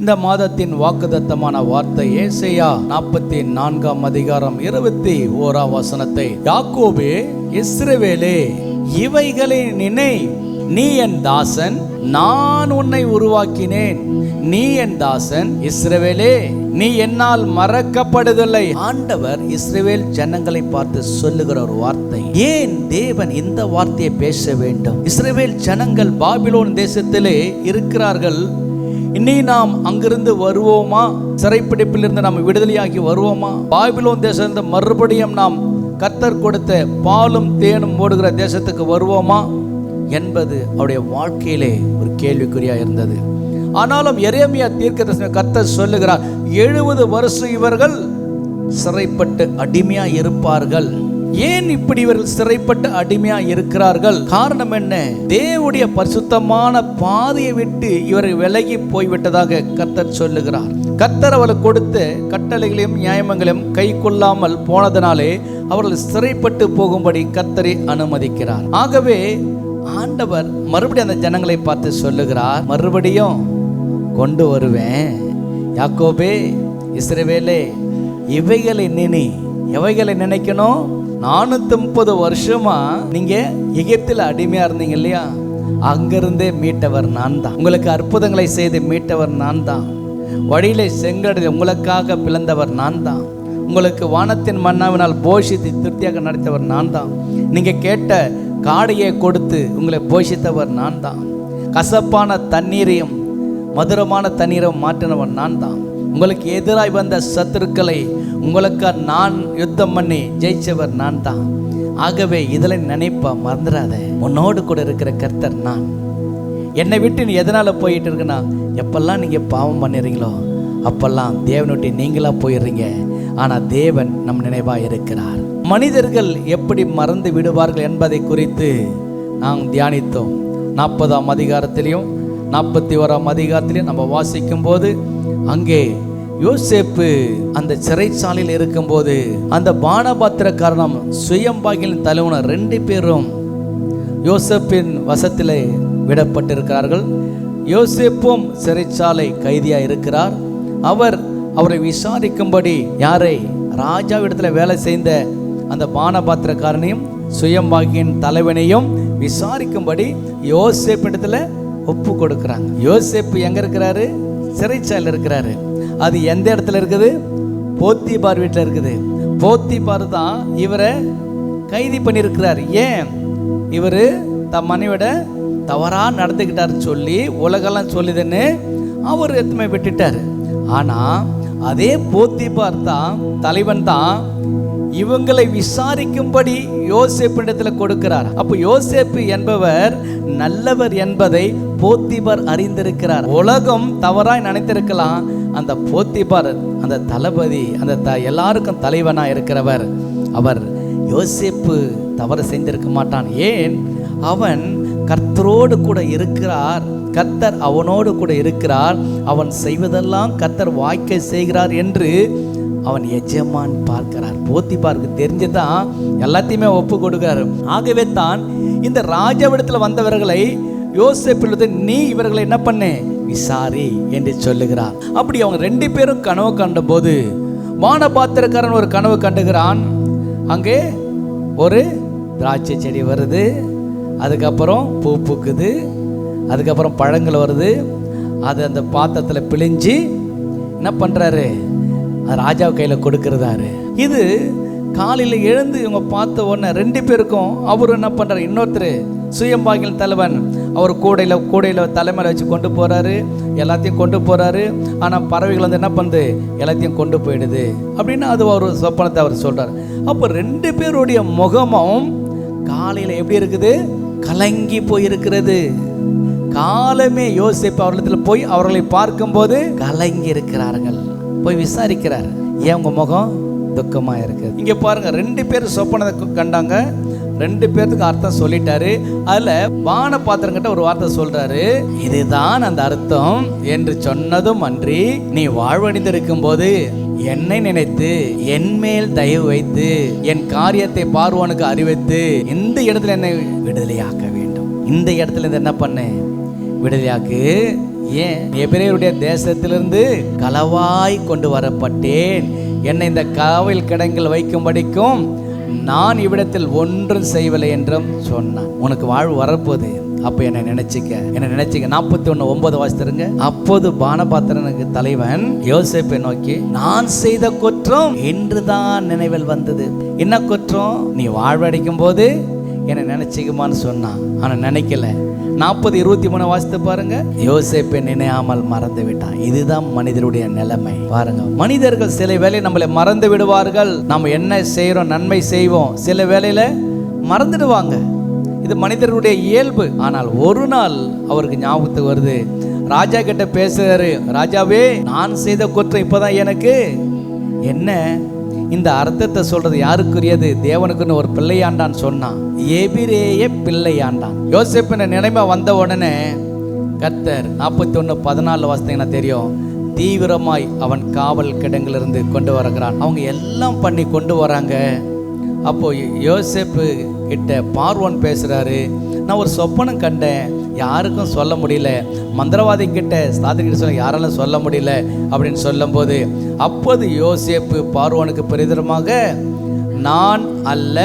இந்த மாதத்தின் வாக்குத்தத்தமான வார்த்தை ஏசாயா 44 அதிகாரம் 21 வசனத்தை, யாக்கோபே, இஸ்ரவேலே, இவைகளை நினை, நீ என் தாசன், நான் உன்னை உருவாக்கினேன். நீ என் தாசன், இஸ்ரவேலே, நீ என்னால் மறக்கப்படுவதில்லை. ஆண்டவர் இஸ்ரவேல் ஜனங்களை பார்த்து சொல்லுகிற ஒரு வார்த்தை. ஏன் தேவன் இந்த வார்த்தையை பேச வேண்டும்? இஸ்ரவேல் ஜனங்கள் பாபிலோன் தேசத்திலே இருக்கிறார்கள். இனி நாம் அங்கிருந்து வருவோமா? சிறைப்பிடிப்பிலிருந்து நாம் விடுதலையாகி வருவோமா? பாபிலோன் தேசத்திலிருந்து மறுபடியும் நாம் கர்த்தர் கொடுத்த பாலும் தேனும் ஓடுகிற தேசத்துக்கு வருவோமா என்பது அவருடைய வாழ்க்கையிலே ஒரு கேள்விக்குறியா இருந்தது. ஆனாலும் எரேமியா தீர்க்கதரிசி கர்த்தர் சொல்லுகிறார், 70 வருஷம் இவர்கள் சிறைப்பட்டு அடிமையா இருப்பார்கள். ஏன் இப்படி இவர்கள் சிறைப்பட்டு அடிமையா இருக்கிறார்கள்? காரணம் என்ன? தேவனுடைய பரிசுத்தமான பாதையை விட்டு இவர்கள் விலகி போய்விட்டதாக கர்த்தர் சொல்லுகிறார். கர்த்தர் அவர்களுக்கு கொடுத்த கட்டளைகளையும் நியாயங்களையும் கை கொள்ளாமல் போனதனாலே அவர்கள் சிறைப்பட்டு போகும்படி கர்த்தரை அனுமதிக்கிறார். ஆகவே ஆண்டவர் மறுபடியும் அந்த ஜனங்களை பார்த்து சொல்லுகிறார், மறுபடியும் கொண்டு வருவேன். யாக்கோபே, இஸ்ரவேலே, இவைகளை நினை. எவைகளை நினைக்கணும்? 430 வருஷமா நீங்க எகிப்தில் அடிமையா இருந்தீங்க இல்லையா? அங்கிருந்தே மீட்டவர் நான் தான். உங்களுக்கு அற்புதங்களை செய்து மீட்டவர் நான் தான். வழியிலே செங்கடலை உங்களுக்காக பிளந்தவர் நான் தான். உங்களுக்கு வானத்தின் மன்னாவினால் போஷித்து திருப்தியாக நடத்தவர் நான் தான். நீங்க கேட்ட காடையை கொடுத்து உங்களை போஷித்தவர் நான் தான். கசப்பான தண்ணீரையும் மதுரமான தண்ணீரையும் மாற்றினவர் நான் தான். உங்களுக்கு எதிராய் வந்த சத்துருக்களை உங்களுக்கு நான் யுத்தம் பண்ணி ஜெயிச்சவர் நான் தான். ஆகவே இதில் நினைப்பா, மறந்துடாத, உன்னோடு கூட இருக்கிற கர்த்தர் நான். என்னை விட்டு நீ எதனால போயிட்டு இருக்குன்னா, எப்பெல்லாம் நீங்க பாவம் பண்ணுறீங்களோ அப்பெல்லாம் தேவனுடைய நீங்களா போயிடுறீங்க. ஆனா தேவன் நம் நினைவா இருக்கிறார். மனிதர்கள் எப்படி மறந்து விடுவார்கள் என்பதை குறித்து நாம் தியானித்தோம். 40ஆம் அதிகாரத்திலையும் 41ஆம் அதிகாரத்திலையும் நம்ம வாசிக்கும் போது, அங்கே யோசேப்பு அந்த சிறைச்சாலையில் இருக்கும்போது அந்த பானபாத்திரக்காரனும் சுயம்பாகியின் தலைவனும் 2 பேரும் யோசேப்பின் வசத்திலே விடப்பட்டிருக்கிறார்கள். யோசேப்பும் சிறைச்சாலை கைதியா இருக்கிறார். அவரை விசாரிக்கும்படி யாரை? ராஜாவிடத்தில் வேலை செய்த அந்த பானபாத்திரக்காரனையும் சுயம்பாகியின் தலைவனையும் விசாரிக்கும்படி யோசேப்பிடத்துல ஒப்பு கொடுக்கிறாங்க. யோசேப்பு எங்க இருக்கிறாரு? சிறைச்சாலையில் இருக்கிறாரு. அது எந்த இடத்துல இருக்குது? போத்திபார் வீட்டில் இருக்குது. போத்திபார் தான் இவரை கைதி பண்ணியிருக்கிறார். ஏன்? இவர் தன் மனைவிட தவறா நடந்துக்கிட்டார் சொல்லி உலகெல்லாம் சொல்லுதுன்னு அவர் எத்தனை விட்டுட்டார். ஆனா அதே போத்திபார் தான், தலைவன் தான், இவங்களை விசாரிக்கும்படி யோசேப்பிடத்தில் கொடுக்கிறார். அப்போ யோசேப்பு என்பவர் நல்லவர் என்பதை போத்திபார் அறிந்திருக்கிறார். உலகம் தவறாய் நினைத்திருக்கலாம். அந்த போத்திபார், அந்த தளபதி, அந்த எல்லாருக்கும் தலைவனா இருக்கிறவர், அவர் யோசேப்பு தவறு செஞ்சிருக்க மாட்டான். ஏன்? அவன் கர்த்தரோடு கூட இருக்கிறார். கர்த்தர் அவனோடு கூட இருக்கிறார். அவன் செய்வதெல்லாம் கர்த்தர் வாய்க்க செய்கிறார் என்று அவன் எஜமான் பார்க்கிறார். போத்திபாருக்கு தெரிஞ்சுதான் எல்லாத்தையுமே ஒப்பு கொடுக்கிறார். ஆகவே தான் இந்த ராஜாவிடத்தில் வந்தவர்களை யோசேப்பில் நீ இவர்களை என்ன பண்ண விசாரி என்று சொல்லுகிறார். அப்படி அவங்க 2 பேரும் கனவு கண்ட போது, பானபாத்திரக்காரன் ஒரு கனவு கண்டுகிறான். அங்கே ஒரு திராட்சை செடி வருது, அதுக்கப்புறம் பூ பூக்குது, அதுக்கப்புறம் பழங்கள் வருது. அது அந்த பாத்திரத்தில் பிழிஞ்சு என்ன பண்றாரு? ராஜாவு கையில கொடுக்கிறதாரு. இது காலையில் எழுந்து இவங்க பார்த்த உடனே 2 பேருக்கும் அவரு என்ன பண்றாரு? இன்னொருத்தர் சுயம்பாகியின் தலைவன் அவர் கூடையில தலைமையில வச்சு கொண்டு போறாரு, எல்லாத்தையும் கொண்டு போறாரு. ஆனா பறவைகள் வந்து என்ன பண்ணுது? எல்லாத்தையும் கொண்டு போயிடுது அப்படின்னு அது ஒரு சொப்பனத்தை அவர் சொல்றாரு. அப்போ 2 பேருடைய முகமும் காலையில எப்படி இருக்குது? கலங்கி போயிருக்கிறது. காலமே யோசேப்பு அவர்களிடத்தில் போய் அவர்களை பார்க்கும்போது கலங்கி இருக்கிறார்கள். போய் விசாரிக்கிறார், ஏன் உங்க முகம் துக்கமா இருக்கு? இங்க பாருங்க, 2 பேர் சொப்பனத்தை கண்டாங்க. 2 பேருக்கு அர்த்தம் சொல்லிட்டாரு. அதுல பான பாத்திரங்கிட்ட ஒரு வார்த்தை சொல்றாரு, இதுதான் அந்த அர்த்தம் என்று சொன்னதும் அன்றி, நீ வாழ்வடைந்திருக்கும் போது என்னை நினைத்து என் மேல் தயவு வைத்து என் காரியத்தை பார்வோனுக்கு அறிவித்து இந்த இடத்துல என்னை விடுதலையாக்க வேண்டும். இந்த இடத்துல இருந்து என்ன பண்ண? விடுதலையாக்கு. ஏன்? எபிரேயருடைய தேசத்திலிருந்து களவாய் கொண்டு வரப்பட்டேன், என்னை இந்த காவல் கிடங்கில் வைக்கும்படிக்கும் நான் இவ்விடத்தில் ஒன்றும் செய்யவில்லை என்றும் சொன்னான். உனக்கு வாழ்வு வரப்போகுது, அப்போ என்னை நினைச்சிக்க. 41:9 வாசித்திருங்க. அப்போது பானபாத்திரனுக்கு தலைவன் யோசேப்பை நோக்கி, நான் செய்த குற்றம் என்றுதான் நினைவில் வந்தது. என்ன குற்றம்? நீ வாழ்வடைக்கும் போது என்னை நினைச்சிக்குமான்னு சொன்னான். ஆனா நினைக்கல. 40:23 வாசித்து பாருங்க. யோசேப்பை நினையாமல் மறந்து விட்டான். இதுதான் மனிதருடைய நிலைமை. பாருங்க, மனிதர்கள் சில வேளை நம்மளை மறந்து விடுவார்கள். நம்ம என்ன செய்யறோம், நன்மை செய்வோம், சில வேளையில மறந்துடுவாங்க. இது மனிதர்களுடைய இயல்பு. ஆனால் ஒரு நாள் அவருக்கு ஞாபகத்துக்கு வருது. ராஜா கிட்ட பேசுறாரு, ராஜாவே, நான் செய்த குற்றம் இப்பதான் எனக்கு என்ன. இந்த அர்த்தத்தை சொல்றது யாருக்குரியது? தேவனுக்குன்னு ஒரு பிள்ளையாண்டான் சொன்னான். எபிரேய பிள்ளையாண்டான். யோசேப்பின் நிலைமை வந்த உடனே கர்த்தர் 41:14 வாசித்தீங்கன்னா தெரியும், தீவிரமாய் அவன் காவல் கிடங்கிலிருந்து கொண்டு வருகிறான். அவங்க எல்லாம் பண்ணி கொண்டு வராங்க. அப்போ யோசேப்பு கிட்ட பார்வோன் பேசுறாரு, நான் ஒரு சொப்பனம் கண்டேன், யாருக்கும் சொல்ல முடியல, மந்திரவாதி கிட்ட சாதிக்கிட்ட சொல்ல யாராலும் சொல்ல முடியல அப்படின்னு சொல்லும் போது, அப்போது யோசேப்பு பார்வோனுக்கு பிரதிரமாக, நான் அல்ல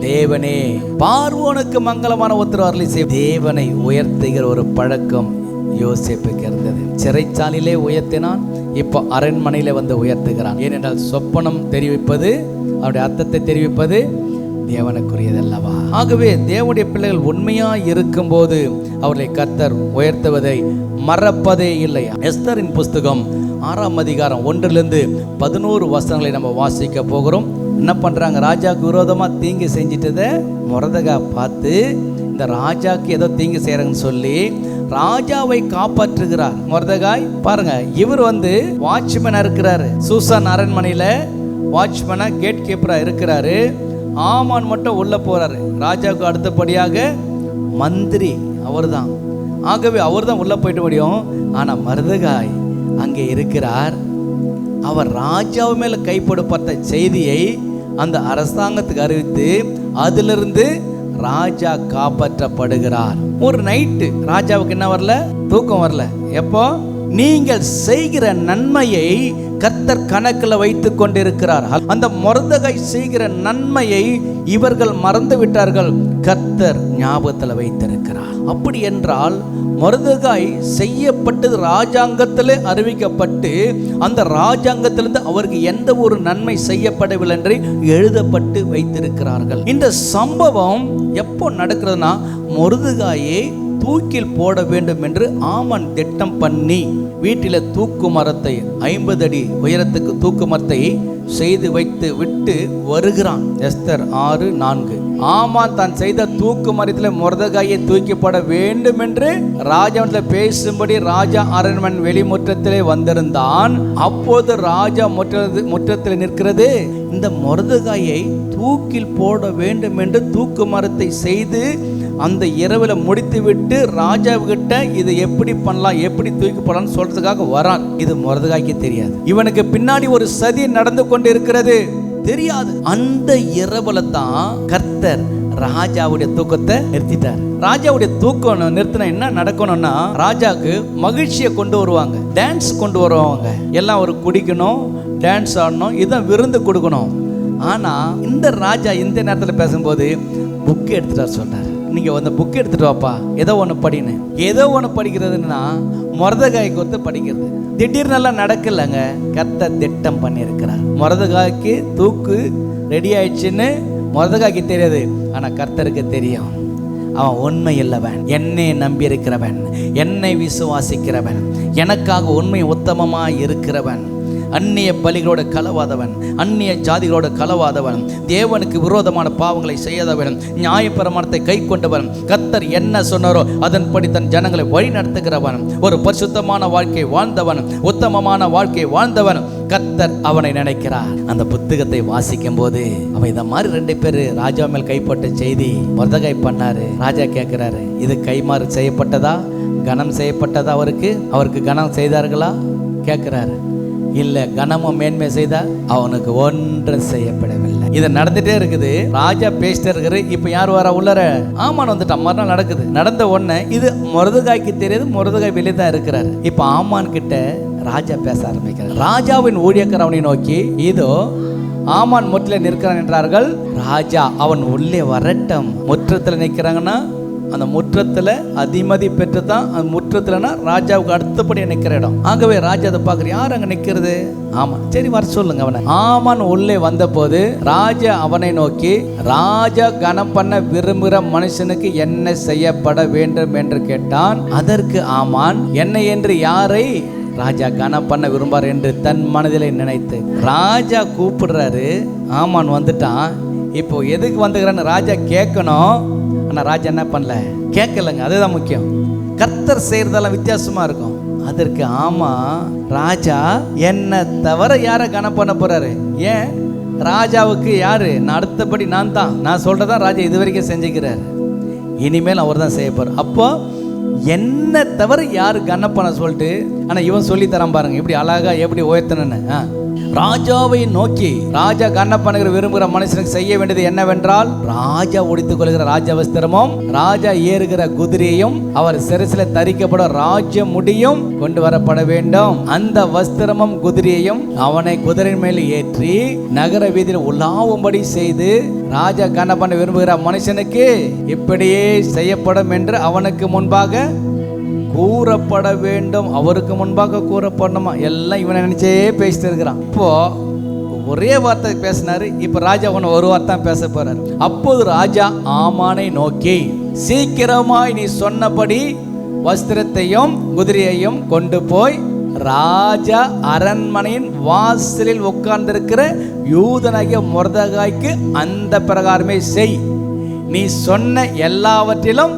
தேவனே. பார்வோனுக்கு மங்களமான உத்தரவு அருளி செய்ய தேவனை உயர்த்துகிற ஒரு பழக்கம் யோசேப்புக்கு இருந்தது. சிறைச்சாலையிலே உயர்த்தினான், இப்போ அரண்மனையில வந்து உயர்த்துகிறான். ஏனென்றால் சொப்பனம் தெரிவிப்பது, அவருடைய அர்த்தத்தை தெரிவிப்பது தேவனுக்குரியதல்லவா. ஆகவே தேவனுடைய பிள்ளைகள் உண்மையா இருக்கும் போது அவர்களை கர்த்தர் உயர்த்துவதை மறப்பதே இல்லை. எஸ்தரின் புஸ்தகம் 6:1-11 வசனங்களை நம்ம வாசிக்க போகிறோம். என்ன பண்றாங்க? ராஜாவுக்கு விரோதமா தீங்கு செஞ்சிட்டதை மொர்தெகாய் பார்த்து, இந்த ராஜாக்கு ஏதோ தீங்கு செய்யறன்னு சொல்லி ராஜாவை காப்பாற்றுகிறார் மொர்தெகாய். பாருங்க, இவர் வாட்ச்மேனா இருக்கிறாரு. சூசான் அரண்மனையில வாட்ச்மேனா, கேட் கீப்பரா இருக்கிறாரு. ஆமான் மட்டும் உள்ள போறாரு. ராஜாவுக்கு அடுத்தபடியாக மந்திரி அவர்தான். ஆகவே அவர் தான் உள்ள போயிட்டு முடியும். ஆனா மொர்தெகாய் அங்கே இருக்கிறார். அவர் ராஜாவு மேல கைப்படப்பட்ட செய்தியை அந்த அரசாங்கத்துக்கு அறிவித்து அதிலிருந்து ராஜா காப்பாற்றப்படுகிறார். ஒரு நைட்டு ராஜாவுக்கு என்ன வரல? தூக்கம் வரல. எப்போ? நீங்கள் செய்கிற நன்மையை கர்த்தர் கணக்கில் வைத்து கொண்டிருக்கிறார். அந்த மொர்தெகாய் செய்கிற நன்மையை இவர்கள் மறந்து விட்டார்கள், கர்த்தர் ஞாபகத்தில் வைத்திருக்கிறார். அப்படி என்றால் மொர்தெகாய் செய்யப்பட்டது ராஜாங்கத்திலே அறிவிக்கப்பட்டு, அந்த ராஜாங்கத்திலிருந்து அவருக்கு எந்த ஒரு நன்மை செய்யப்படவில்லை என்று எழுதப்பட்டு வைத்திருக்கிறார்கள். இந்த சம்பவம் எப்போ நடக்கிறதுனா, மொர்தெகாயை தூக்கில் போட வேண்டும் என்று ஆமான் திட்டம் பண்ணி வீட்டில் தூக்கு மரத்தை 50 அடி உயரத்துக்கு தூக்கு மரத்தை செய்து வைத்து விட்டு வருகிறான். எஸ்தர் 6:4. ஆமான் தான் செய்த தூக்கு மரத்தில் மொர்தெகாயை தூக்கிப்பட வேண்டும் என்று ராஜாவிடத்தில் பேசும்படி ராஜா அரண்மனை வெளிமுற்றத்திலே வந்திருந்தான். அப்போது ராஜா முற்றத்தில் நிற்கிறது. இந்த மொர்தெகாயை தூக்கில் போட வேண்டும் என்று தூக்கு மரத்தை செய்து அந்த இரவில் முடித்து விட்டு ராஜாவுக்கிட்ட இதை எப்படி பண்ணலாம், எப்படி தூக்கி போடலாம்னு சொல்றதுக்காக வரான். இது மொர்தெகாய்க்கு தெரியாது. இவனுக்கு பின்னாடி ஒரு சதி நடந்து கொண்டு இருக்கிறது தெரியாது. அந்த இரவுல தான் கர்த்தர் ராஜாவுடைய தூக்கத்தை நிறுத்திட்டார். ராஜாவுடைய தூக்கம் நிறுத்தினா என்ன நடக்கணும்னா, ராஜாவுக்கு மகிழ்ச்சியை கொண்டு வருவாங்க, டான்ஸ் கொண்டு வருவாங்க. எல்லாம் ஒரு குடிக்கணும், டான்ஸ் ஆடணும், இதான் விருந்து கொடுக்கணும். ஆனா இந்த ராஜா இந்த நேரத்தில் பேசும்போது புக் எடுத்துட்டார். சொன்னார், நீங்க வந்து புக் எடுத்துட்டு வாப்பா, ஏதோ ஒன்று படின்னு. ஏதோ ஒன்று படிக்கிறதுன்னா மொர்தெகாய் கொடுத்து படிக்கிறது. திடீர்னு எல்லாம் நடக்கலங்க, கர்த்தர் திட்டம் பண்ணியிருக்கிறார். மொர்தெகாய்க்கு தூக்கு ரெடி ஆயிடுச்சுன்னு மொர்தெகாய்க்கு தெரியாது, ஆனா கர்த்தருக்கு தெரியும். அவன் உண்மை இல்லவன், என்னை நம்பி இருக்கிறவன், என்னை விசுவாசிக்கிறவன், எனக்காக உண்மை உத்தமமாய் இருக்கிறவன், அந்நிய பலிகளோட கலவாதவன், அந்நிய ஜாதிகளோட கலவாதவன், தேவனுக்கு விரோதமான பாவங்களை செய்யாதவன், நியாயப்பிரமாணத்தை கை கொண்டவன், கர்த்தர் என்ன சொன்னாரோ அதன்படி தன் ஜனங்களை வழி நடத்துகிறவன், ஒரு பரிசுத்தமான வாழ்க்கை வாழ்ந்தவன், உத்தமமான வாழ்க்கை வாழ்ந்தவன், கர்த்தர் அவனை நினைக்கிறார். அந்த புத்தகத்தை வாசிக்கும் போது அவன் இந்த மாதிரி 2 பேர் ராஜா மேல் கைப்பட்ட செய்தி மொர்தெகாய் பண்ணாரு. ராஜா கேட்கிறாரு, இது கைமாறு செய்யப்பட்டதா, கனம் செய்யப்பட்டதா? அவருக்கு கனம் செய்தார்களா கேட்கிறாரு. இல்ல கனமும் மேன்மை செய்தா அவனுக்கு ஒன்றும் செய்யப்படவில்லை. இது நடந்துட்டே இருக்குது. ராஜா பேசிட்டே இருக்கிற. இப்ப யார் வர உள்ளர? ஆமான் வந்துட்டான். மறுநாள் நடக்குது. நடந்த உடனே இது மொர்தெகாய்க்கு தெரியுது. மொர்தெகாய் வெளியே தான் இருக்கிறாரு. இப்ப ஆமான் கிட்ட ராஜா பேச ஆரம்பிக்கிறார். ராஜாவின் ஊழியக்காரர் அவனை நோக்கி, இதோ ஆமான் முற்றில நிற்கிறான் என்றார்கள். ராஜா அவன் உள்ளே வரட்டும். முற்றத்தில் நிற்கிறாங்கன்னா அந்த முற்றத்தில் அதிமதி பெற்று தான். அந்த முற்றத்துலனா ராஜாவுக்கு அடுத்தபடி நிற்கிற இடம். ஆகவே ராஜா அதை பார்க்குற, யார் அங்கே நிற்கிறது? ஆமான். சரி, வர சொல்லுங்க அவனை. ஆமான் உள்ளே வந்த போது ராஜா அவனை நோக்கி, ராஜா கனம் பண்ண விரும்புகிற மனுஷனுக்கு என்ன செய்யப்பட வேண்டும் என்று கேட்டான். அதற்கு ஆமான், என்னை என்று யாரை ராஜா கனம் பண்ண விரும்பார் என்று தன் மனதிலே நினைத்து ராஜா கூப்பிடுறாரு. ஆமான் வந்துட்டான். இப்போ எதுக்கு வந்துக்கிறான்னு ராஜா கேட்கணும். ஆனால் ராஜா என்ன பண்ணல? கேட்கலங்க. அதுதான் முக்கியம். கர்த்தர் செய்யறதெல்லாம் வித்தியாசமா இருக்கும். அதற்கு ஆமா, ராஜா என்ன தவிர யாரை கனம் பண்ண போறாரு? ஏன் ராஜாவுக்கு யாரு? நான் அடுத்தபடி நான் தான். நான் சொல்றதான் ராஜா இது வரைக்கும் செஞ்சுக்கிறாரு. இனிமேல் அவர் தான் செய்ய போறார். அப்போ என்ன தவிர யாரு கனம் பண்ண சொல்லிட்டு, ஆனா இவன் சொல்லி தரான் பாருங்க எப்படி அழகா எப்படி உயர்த்தணுன்னு. ராஜாவை நோக்கி, ராஜா கனம் பண்ணுகிற விரும்புகிற மனுஷனுக்கு செய்ய வேண்டியது என்னவென்றால், ராஜா உடுத்திக் கொள்கிற ராஜ வஸ்திரமும் ராஜா ஏறுகிற குதிரையும் அவர் சிரசில தரிக்கப்பட ராஜ முடியும் கொண்டு வரப்பட வேண்டும். அந்த வஸ்திரமும் குதிரையையும் அவனை குதிரையின் மேல் ஏற்றி நகர வீதியில் உலாவும்படி செய்து, ராஜா கனம் பண்ண விரும்புகிற மனுஷனுக்கு இப்படியே செய்யப்படும் என்று அவனுக்கு முன்பாக கூறப்பட வேண்டும். அவருக்கு முன்பாக கூறப்படணுமா? எல்லாம் இவனை நினைச்சே பேசிட்டு இருக்கிறான். இப்போ ஒரே வார்த்தை பேசினாரு. இப்ப ராஜா அவனை ஒரு வார்த்தை பேச போறாரு. அப்போது ராஜா ஆமானை நோக்கி, சீக்கிரமாய் நீ சொன்னபடி வஸ்திரத்தையும் குதிரையையும் கொண்டு போய் ராஜா அரண்மனையின் வாசலில் உட்கார்ந்திருக்கிற யூதனாகிய மொர்தெகாய்க்கு அந்த பிரகாரமே செய். நீ சொன்ன எல்லாவற்றிலும்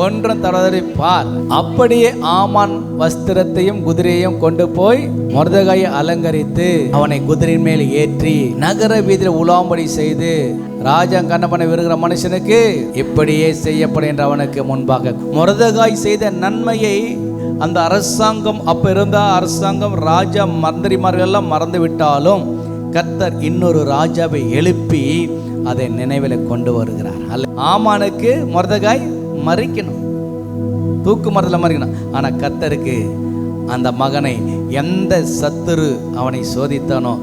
ஒன்றும் தவறி பார். அப்படியே ஆமான் வஸ்திரத்தையும் குதிரையையும் கொண்டு போய் மொர்தெகாயை அலங்கரித்து அவனை குதிரையின் மேல் ஏற்றி நகர வீதியில் உலாம்படி செய்து, ராஜா கனம் பண்ண விரும்புகிற மனுஷனுக்கு இப்படியே செய்யப்படும் என்று அவனுக்கு முன்பாக. மொர்தெகாய் செய்த நன்மையை அந்த அரசாங்கம், அப்ப இருந்த அரசாங்கம், ராஜா மந்திரிமார்கள் எல்லாம் மறந்து விட்டாலும் கர்த்தர் இன்னொரு ராஜாவை எழுப்பி அதை நினைவில் கொண்டு வருகிறார். ஆமானுக்கு மொர்தெகாய் மறிக்கணும், தூக்கு மரத்தில் மறிக்கணும். ஆனா கர்த்தருக்கு அந்த மகனை எந்த சத்துரு அவனை சோதித்தானோ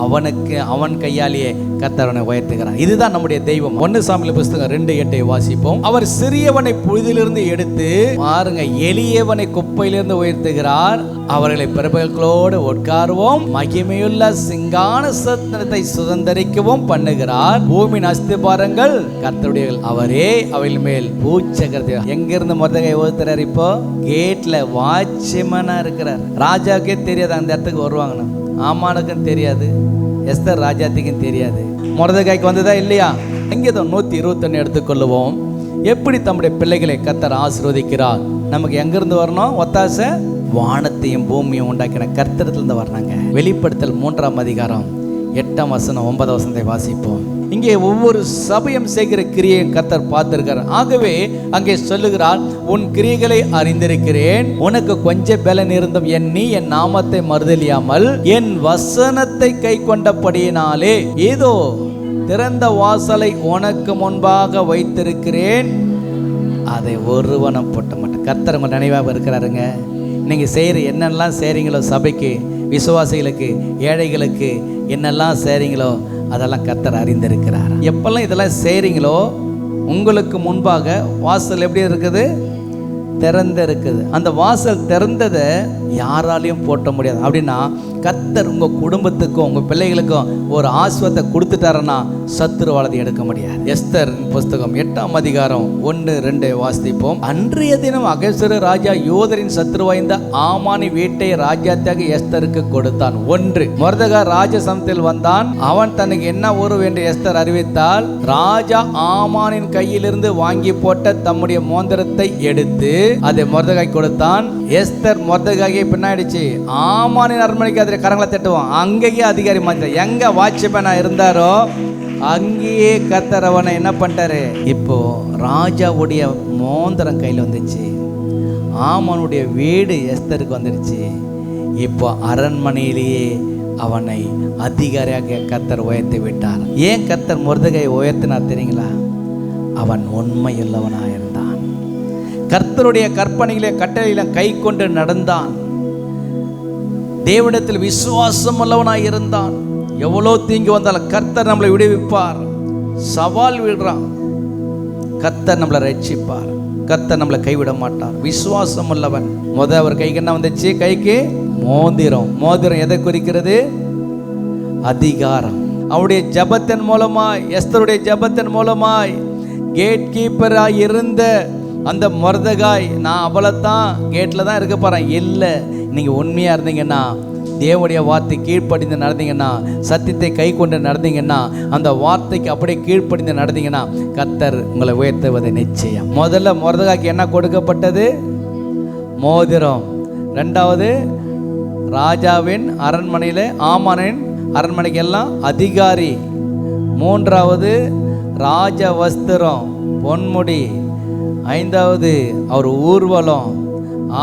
அவனுக்கு அவன் கையாலேயே கர்த்தர் அவனை உயர்த்துகிறான். இதுதான் நம்முடைய தெய்வம். 1 சாமுவேல் புஸ்தகம் 2:8 வாசிப்போம். அவர் சிறியவனை புழுதிலிருந்து எடுத்து பாருங்க, எளியவனை குப்பையிலிருந்து உயர்த்துகிறார். அவர்களை பிரபுக்களோடு உட்காருவோம், மகிமையுள்ள சிங்காசனத்தை சுதந்தரிக்கவும் பண்ணுகிறார். பூமியின் அஸ்திபாரங்கள் கர்த்தருடைய, அவரே அவைகள் மேல் பூச்சக்கரத்தை. எங்கிருந்து மொர்தெகாய் உயர்த்துறார்? இப்போ கேட்ல வாட்ச்மேனா இருக்கிறார். ராஜாவுக்கே தெரியாது அந்த இடத்துக்கு வருவாங்கன்னு. ஆமானுக்கும் தெரியாது, எஸ்தர் ராஜாத்திக்கும் தெரியாது. மொர்தெகாய்க்கு வந்ததா இல்லையா? எங்கேதோ 121 எடுத்துக்கொள்ளுவோம். எப்படி தம்முடைய பிள்ளைகளை கர்த்தர் ஆசீர்வதிக்கிறார். நமக்கு எங்கிருந்து வரணும் ஒத்தாசை? வானத்தையும் பூமியும் உண்டாக்கின கர்த்தரிடத்திலிருந்து வர்றாங்க. வெளிப்படுத்தல் 3ஆம் அதிகாரம் 8ஆம் வசனம் 9ஆம் வசனத்தை வாசிப்போம். இங்கே ஒவ்வொரு சபையும் செய்கிற கிரியை கர்த்தர் பார்த்திருக்கிறார். ஆகவே அங்கே சொல்லுகிறார், உன் கிரியைகளை அறிந்திருக்கிறேன், உனக்கு கொஞ்சம் பலன் இருந்தும் நீ என் நாமத்தை மறுதலியாமல் என் வசனத்தை கை கொண்டபடியினாலே ஏதோ திறந்த வாசலை உனக்கு முன்பாக வைத்திருக்கிறேன், அதை ஒருவனும் போட்ட மாட்டேன். கர்த்தர் உங்க நினைவாக இருக்கிறாருங்க. நீங்க செய்யற என்னெல்லாம் செய்றீங்களோ, சபைக்கு, விசுவாசிகளுக்கு, ஏழைகளுக்கு என்னெல்லாம் செய்றீங்களோ அதெல்லாம் கர்த்தர் அறிந்திருக்கிறார். எப்பெல்லாம் இதெல்லாம் செய்றீங்களோ உங்களுக்கு முன்பாக வாசல் எப்படி இருக்குது? திறந்து இருக்குது. அந்த வாசல் திறந்ததை யாராலையும் போட்ட முடியாது. அப்படின்னா கர்த்தர் உங்க குடும்பத்துக்கும் உங்க பிள்ளைகளுக்கும் ஒரு ஆசீர்வாதத்தை கொடுத்துட்டாருன்னா சத்துருவாளதை எடுக்க முடியாது. எஸ்தர் புஸ்தகம் 8ஆம் அதிகாரம் 1-2 வாசிப்போம். அன்றைய தினம் அகஸ்வேரு ராஜா யோதரின் சத்துரு வாய்ந்த ஆமானி வீட்டை ராஜ்யத்தாக எஸ்தருக்கு கொடுத்தான். 1 மொர்தெகாய் ராஜ சமத்தில் வந்தான். அவன் தனக்கு என்ன உறவு என்று எஸ்தர் அறிவித்தால், ராஜா ஆமானின் கையிலிருந்து வாங்கி போட்ட தம்முடைய மோதிரத்தை எடுத்து அதை மொர்தெகாய் கொடுத்தான். எஸ்தர் மொர்தெகாயை பின்னாடிச்சு ஆமானின் அரண்மனைக்கு அதில் கரங்களை தட்டுவான். அங்கேயே அதிகாரி மாற்ற, எங்க வாட்ச்மேனா இருந்தாரோ அங்கேயே கர்த்தர் அவனை என்ன பண்ணிட்டாரு? இப்போ ராஜாவுடைய மோதிரம் கையில் வந்துச்சு. ஆமானுடைய வீடு எஸ்தருக்கு வந்துடுச்சு. இப்போ அரண்மனையிலேயே அவனை அதிகாரியாக கர்த்தர் உயர்த்தி விட்டார். ஏன் கர்த்தர் மொர்தெகாயை உயர்த்தினார் தெரியுங்களா? அவன் உண்மையுள்ளவனாக இருந்தான். கர்த்தருடைய கற்பனையிலே கட்டளையில கை கொண்டு நடந்தான். தேவனிடத்தில் விசுவாசம் உள்ளவனாய் இருந்தான். எவ்வளோ தீங்கு வந்தாலும் கர்த்தர் நம்மளை விடுவிப்பார். சவால் விடுறான், கர்த்தர் நம்மளை ரட்சிப்பார். கர்த்தர் நம்மளை கைவிட மாட்டார். விசுவாசம் உள்ளவன். அவர் கைக்கு என்ன வந்துச்சு? கைக்கு மோதிரம். மோதிரம் எதை குறிக்கிறது? அதிகாரம். அவருடைய ஜபத்தின் மூலமாய், எஸ்தருடைய ஜபத்தின் மூலமாய் கேட் கீப்பராக இருந்த அந்த மொர்தெகாய், நான் அவளைத்தான் கேட்டில் தான் இருக்க போகிறேன். இல்லை, நீங்கள் உண்மையாக இருந்தீங்கன்னா, தேவனுடைய வார்த்தை கீழ்ப்படிந்து நடந்தீங்கன்னா, சத்தியத்தை கை கொண்டு நடந்தீங்கன்னா, அந்த வார்த்தைக்கு அப்படியே கீழ்ப்படிந்து நடந்தீங்கன்னா, கர்த்தர் உங்களை உயர்த்துவதை நிச்சயம். முதல்ல மொர்தெகாய்க்கு என்ன கொடுக்கப்பட்டது? மோதிரம். ரெண்டாவது, ராஜாவின் அரண்மனையில் ஆமானின் அரண்மனைக்கு எல்லாம் அதிகாரி. மூன்றாவது, ராஜ வஸ்திரம், பொன்முடி. ஐந்தாவது, அவர் ஊர்வலம்.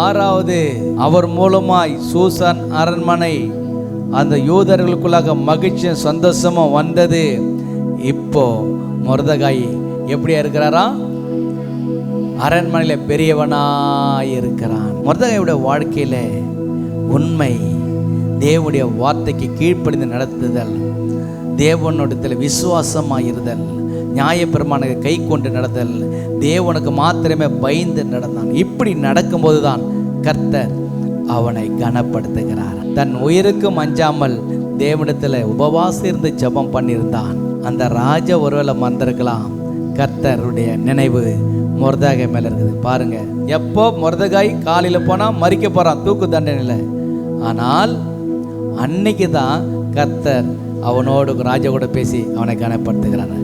ஆறாவது, அவர் மூலமாய் சூசான் அரண்மனை அந்த யூதர்களுக்குள்ளாக மகிழ்ச்சியும் சந்தோஷமும் வந்தது. இப்போ மொர்தெகாய் எப்படியா இருக்கிறாரா? அரண்மனையில் பெரியவனாய் இருக்கிறான். மொர்தெகாயுடைய வாழ்க்கையில உண்மை, தேவனுடைய வார்த்தைக்கு கீழ்ப்படிந்து நடத்துதல், தேவனிடத்தில் விசுவாசமாக இருதல், நியாயப்பிரமாணத்தை கை கொண்டு நடத்தல், தேவனுக்கு மாத்திரமே பயந்து நடந்தான். இப்படி நடக்கும்போது தான் கர்த்தர் அவனை கனப்படுத்துகிறார். தன் உயிருக்கும் அஞ்சாமல் தேவனிடத்தில் உபவாசம் இருந்து ஜெபம் பண்ணியிருந்தான். அந்த ராஜா ஒருவேளை மறந்திருக்கலாம். கர்த்தருடைய நினைவு மொர்தெகாய் மேலே இருக்குது. பாருங்க, எப்போ மொர்தெகாய் காலையில் போனால் மறிக்க போகிறான் தூக்கு தண்டனையில். ஆனால் அன்னைக்கு தான் கர்த்தர் அவனோடு ராஜா கூட பேசி அவனை கனப்படுத்துகிறார்.